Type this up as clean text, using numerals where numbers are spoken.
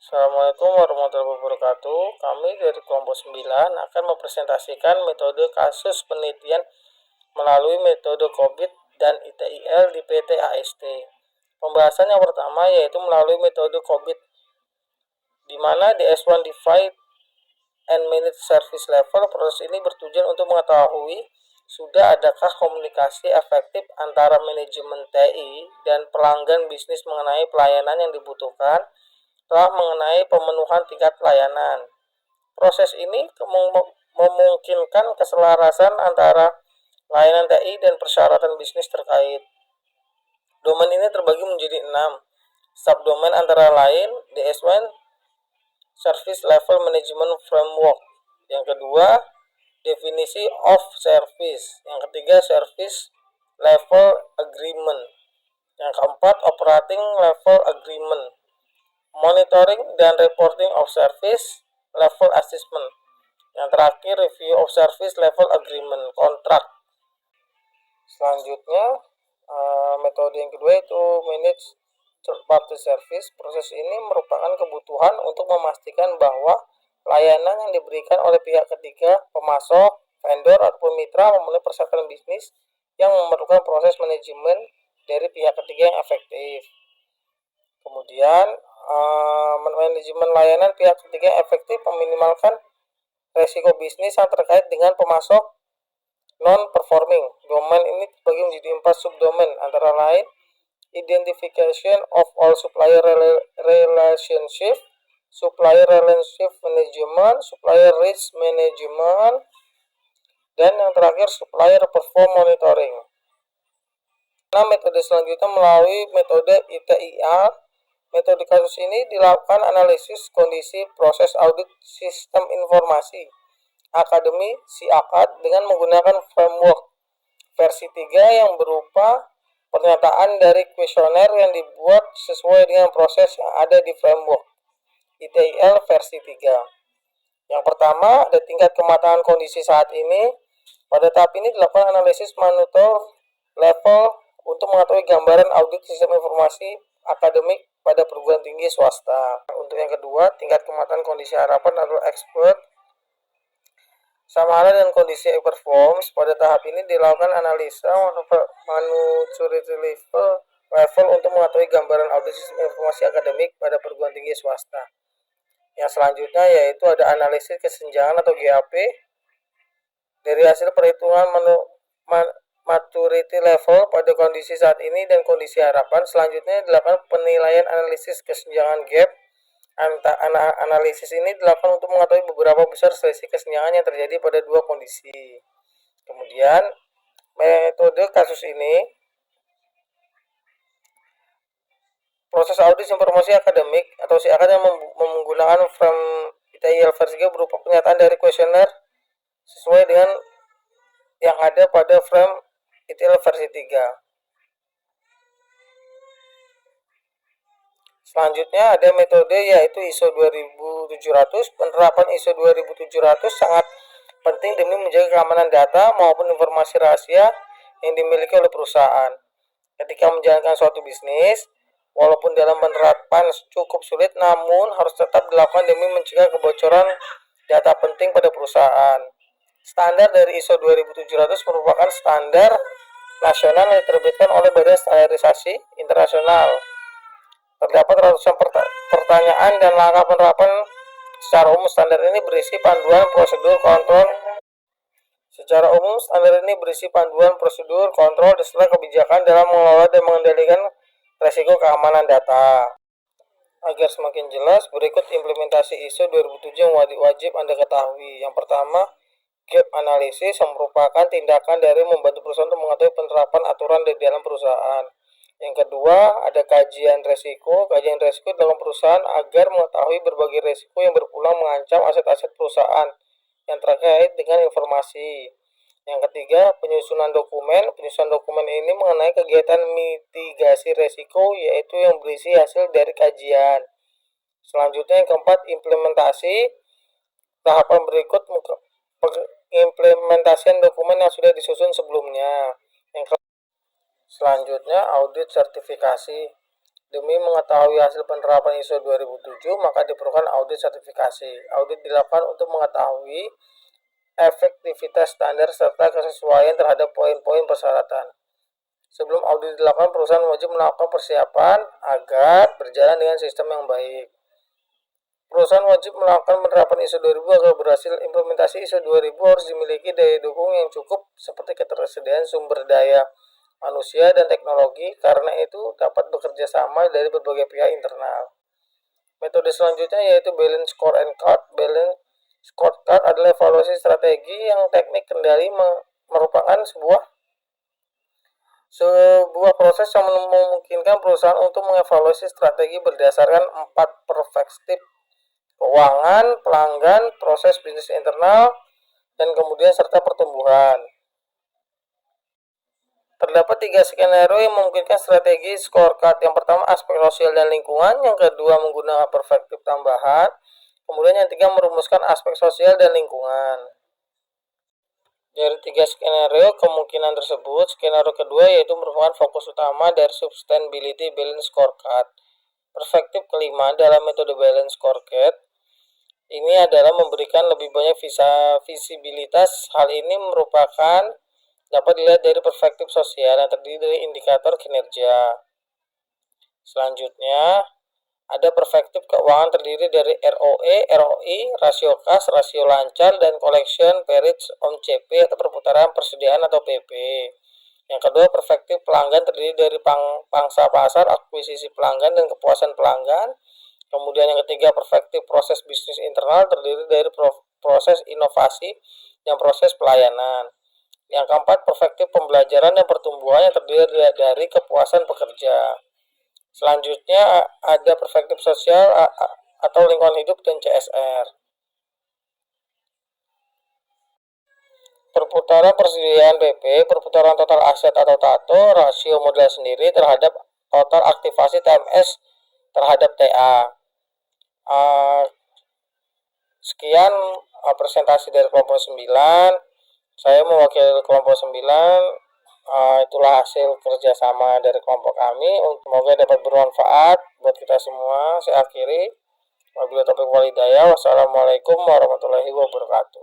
Assalamualaikum warahmatullahi wabarakatuh. Kami dari kelompok 9 akan mempresentasikan metode kasus penelitian melalui metode COVID dan ITIL di PT AST. Pembahasan yang pertama yaitu melalui metode COVID, di mana DS1 Divide and Manage Service Level. Proses ini bertujuan untuk mengetahui sudah adakah komunikasi efektif antara manajemen TI dan pelanggan bisnis mengenai pelayanan yang dibutuhkan telah mengenai pemenuhan tingkat pelayanan. Proses ini memungkinkan keselarasan antara layanan TI dan persyaratan bisnis terkait. Domain ini terbagi menjadi 6 subdomain, antara lain DS1 Service Level Management Framework, yang kedua definisi of service, yang ketiga service level agreement, yang keempat operating level agreement, monitoring dan reporting of service level assessment, yang terakhir review of service level agreement contract. Selanjutnya metode yang kedua itu manage third party service. Proses ini merupakan kebutuhan untuk memastikan bahwa layanan yang diberikan oleh pihak ketiga, pemasok, vendor ataupun mitra memenuhi persyaratan bisnis yang memerlukan proses manajemen dari pihak ketiga yang efektif. Kemudian manajemen layanan pihak ketiga yang efektif meminimalkan resiko bisnis yang terkait dengan pemasok non-performing. Domain ini terbagi menjadi 4 subdomain, antara lain identification of all supplier relationship, supplier relationship management, supplier risk management, dan yang terakhir supplier perform monitoring. Nah, metode selanjutnya melalui metode ITIL. Metode kasus ini dilakukan analisis kondisi proses audit sistem informasi akademi SIAKAD dengan menggunakan framework versi 3 yang berupa pernyataan dari kuesioner yang dibuat sesuai dengan proses yang ada di framework ITIL versi 3. Yang pertama, ada tingkat kematangan kondisi saat ini. Pada tahap ini dilakukan analisis monitor level untuk mengetahui gambaran audit sistem informasi akademik pada perguruan tinggi swasta. Untuk yang kedua, tingkat kematangan kondisi harapan atau expert sama halnya dengan kondisi performance. Pada tahap ini dilakukan analisa maturity level untuk mengetahui gambaran audit sistem informasi akademik pada perguruan tinggi swasta. Yang selanjutnya yaitu ada analisis kesenjangan atau GAP. Dari hasil perhitungan maturity level pada kondisi saat ini dan kondisi harapan, selanjutnya dilakukan penilaian analisis kesenjangan gap. Analisis ini dilakukan untuk mengetahui beberapa besar selisih kesenjangan yang terjadi pada dua kondisi. Kemudian metode kasus ini, proses audit informasi akademik atau SIAKAD yang menggunakan frame ITIL versi 3 berupa pernyataan dari kuesioner sesuai dengan yang ada pada frame ITIL versi 3. Selanjutnya ada metode yaitu ISO 2700. Penerapan ISO 2700 sangat penting demi menjaga keamanan data maupun informasi rahasia yang dimiliki oleh perusahaan. Ketika menjalankan suatu bisnis, walaupun dalam penerapan cukup sulit, namun harus tetap dilakukan demi mencegah kebocoran data penting pada perusahaan. Standar dari ISO 2700 merupakan standar nasional yang diterbitkan oleh Badan Standarisasi Internasional. Terdapat ratusan pertanyaan dan langkah penerapan secara umum. Standar ini berisi panduan prosedur kontrol. Secara umum, standar ini berisi panduan prosedur kontrol beserta kebijakan dalam mengelola dan mengendalikan resiko keamanan data. Agar semakin jelas, berikut implementasi ISO 2007 yang wajib Anda ketahui. Yang pertama, gap analysis yang merupakan tindakan dari membantu perusahaan untuk mengetahui penerapan aturan di dalam perusahaan. Yang kedua, ada kajian resiko. Kajian resiko dalam perusahaan agar mengetahui berbagai resiko yang berulang mengancam aset-aset perusahaan yang terkait dengan informasi. Yang ketiga, penyusunan dokumen. Penyusunan dokumen ini mengenai kegiatan mitigasi resiko, yaitu yang berisi hasil dari kajian. Selanjutnya yang keempat, implementasi. Tahapan berikut implementasian dokumen yang sudah disusun sebelumnya. Selanjutnya, audit sertifikasi. Demi mengetahui hasil penerapan ISO 2007, maka diperlukan audit sertifikasi. Audit dilakukan untuk mengetahui efektivitas standar serta kesesuaian terhadap poin-poin persyaratan. Sebelum audit dilakukan, perusahaan wajib melakukan persiapan agar berjalan dengan sistem yang baik. Perusahaan wajib melakukan penerapan ISO 2000 agar berhasil. Implementasi ISO 2000 harus dimiliki daya dukung yang cukup seperti ketersediaan sumber daya manusia dan teknologi, karena itu dapat bekerja sama dari berbagai pihak internal. Metode selanjutnya yaitu balance scorecard. Balance scorecard adalah evaluasi strategi yang teknik kendali merupakan sebuah proses yang memungkinkan perusahaan untuk mengevaluasi strategi berdasarkan 4 perspektif: keuangan, pelanggan, proses bisnis internal, dan kemudian serta pertumbuhan. Terdapat 3 skenario yang memungkinkan strategi scorecard. Yang pertama, aspek sosial dan lingkungan. Yang kedua, menggunakan perspektif tambahan. Kemudian yang ketiga, merumuskan aspek sosial dan lingkungan. Dari 3 skenario kemungkinan tersebut, skenario kedua yaitu merupakan fokus utama dari Sustainability Balance Scorecard. Perspektif kelima dalam metode Balance Scorecard ini adalah memberikan lebih banyak visibilitas. Hal ini merupakan dapat dilihat dari perspektif sosial yang terdiri dari indikator kinerja. Selanjutnya, ada perspektif keuangan terdiri dari ROE, ROI, rasio kas, rasio lancar, dan collection periods on CP atau perputaran persediaan atau PP. Yang kedua, perspektif pelanggan terdiri dari pangsa pasar, akuisisi pelanggan, dan kepuasan pelanggan. Kemudian yang ketiga, perspektif proses bisnis internal terdiri dari proses inovasi dan proses pelayanan. Yang keempat, perspektif pembelajaran dan pertumbuhan yang terdiri dari kepuasan pekerja. Selanjutnya ada perspektif sosial atau lingkungan hidup dan CSR. Perputaran persediaan PP, perputaran total aset atau TATO, rasio modal sendiri terhadap total aktivasi TMS terhadap TA. Sekian presentasi dari kelompok 9. Saya mewakili kelompok 9. Itulah hasil kerjasama dari kelompok kami. Semoga dapat bermanfaat buat kita semua. Saya akhiri. Wabillahi taufiq wal hidayah. Wassalamualaikum warahmatullahi wabarakatuh.